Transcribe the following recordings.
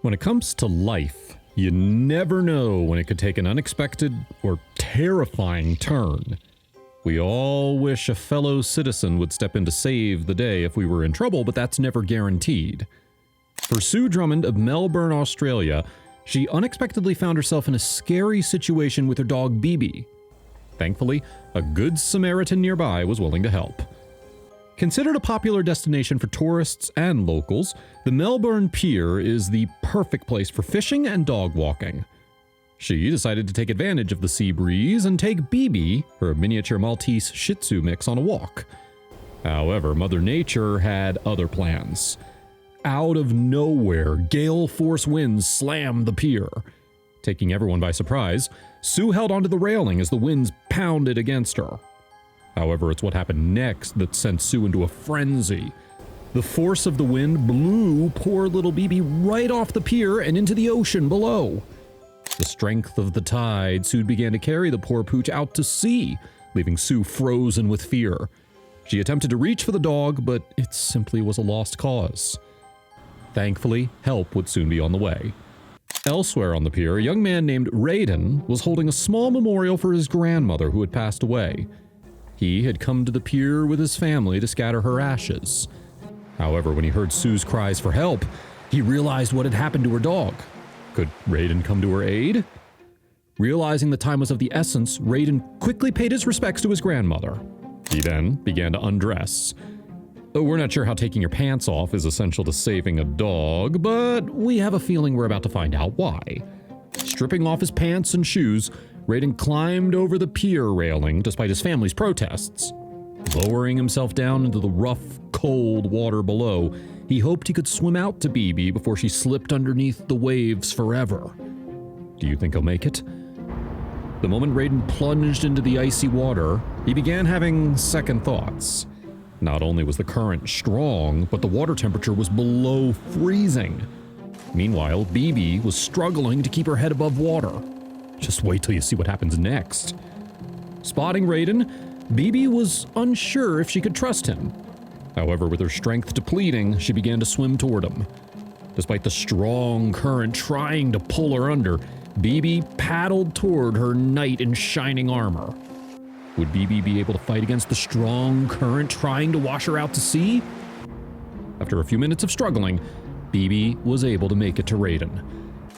When it comes to life, you never know when it could take an unexpected or terrifying turn. We all wish a fellow citizen would step in to save the day if we were in trouble, but that's never guaranteed. For Sue Drummond of Melbourne, Australia, she unexpectedly found herself in a scary situation with her dog Bibi. Thankfully, a good Samaritan nearby was willing to help. Considered a popular destination for tourists and locals, the Melbourne Pier is the perfect place for fishing and dog walking. She decided to take advantage of the sea breeze and take Bibi, her miniature Maltese Shih Tzu mix, on a walk. However, Mother Nature had other plans. Out of nowhere, gale force winds slammed the pier. Taking everyone by surprise, Sue held onto the railing as the winds pounded against her. However, it's what happened next that sent Sue into a frenzy. The force of the wind blew poor little Bibi right off the pier and into the ocean below. The strength of the tide soon began to carry the poor pooch out to sea, leaving Sue frozen with fear. She attempted to reach for the dog, but it simply was a lost cause. Thankfully, help would soon be on the way. Elsewhere on the pier, a young man named Raiden was holding a small memorial for his grandmother who had passed away. He had come to the pier with his family to scatter her ashes. However, when he heard Sue's cries for help, he realized what had happened to her dog. Could Raiden come to her aid? Realizing the time was of the essence, Raiden quickly paid his respects to his grandmother. He then began to undress. We're not sure how taking your pants off is essential to saving a dog, but we have a feeling we're about to find out why. Stripping off his pants and shoes, Raiden climbed over the pier railing despite his family's protests. Lowering himself down into the rough, cold water below, he hoped he could swim out to Bibi before she slipped underneath the waves forever. Do you think he'll make it? The moment Raiden plunged into the icy water, he began having second thoughts. Not only was the current strong, but the water temperature was below freezing. Meanwhile, Bibi was struggling to keep her head above water. Just wait till you see what happens next. Spotting Raiden, Bibi was unsure if she could trust him. However, with her strength depleting, she began to swim toward him. Despite the strong current trying to pull her under, Bibi paddled toward her knight in shining armor. Would Bibi be able to fight against the strong current trying to wash her out to sea? After a few minutes of struggling, Bibi was able to make it to Raiden.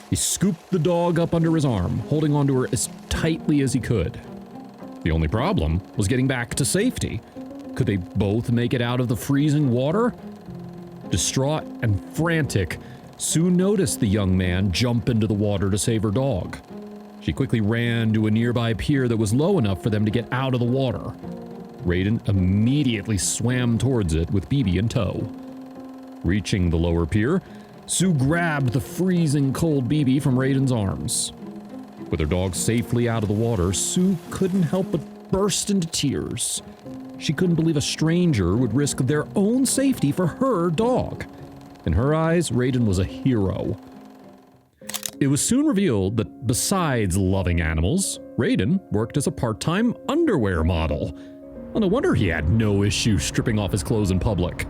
He scooped the dog up under his arm, holding onto her as tightly as he could. The only problem was getting back to safety. Could they both make it out of the freezing water? Distraught and frantic, Sue noticed the young man jump into the water to save her dog. She quickly ran to a nearby pier that was low enough for them to get out of the water. Raiden immediately swam towards it with Bibi in tow. Reaching the lower pier, Sue grabbed the freezing cold Bibi from Raiden's arms. With her dog safely out of the water, Sue couldn't help but burst into tears. She couldn't believe a stranger would risk their own safety for her dog. In her eyes, Raiden was a hero. It was soon revealed that besides loving animals, Raiden worked as a part-time underwear model. Well, no wonder he had no issue stripping off his clothes in public.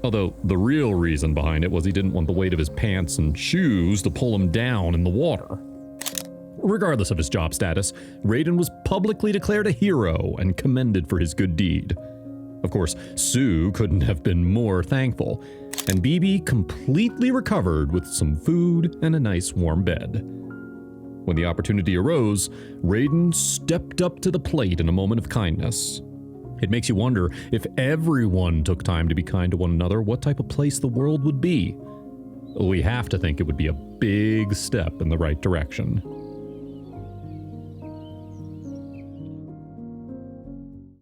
Although the real reason behind it was he didn't want the weight of his pants and shoes to pull him down in the water. Regardless of his job status, Raiden was publicly declared a hero and commended for his good deed. Of course, Sue couldn't have been more thankful, and Bibi completely recovered with some food and a nice warm bed. When the opportunity arose, Raiden stepped up to the plate in a moment of kindness. It makes you wonder, if everyone took time to be kind to one another, what type of place the world would be. We have to think it would be a big step in the right direction.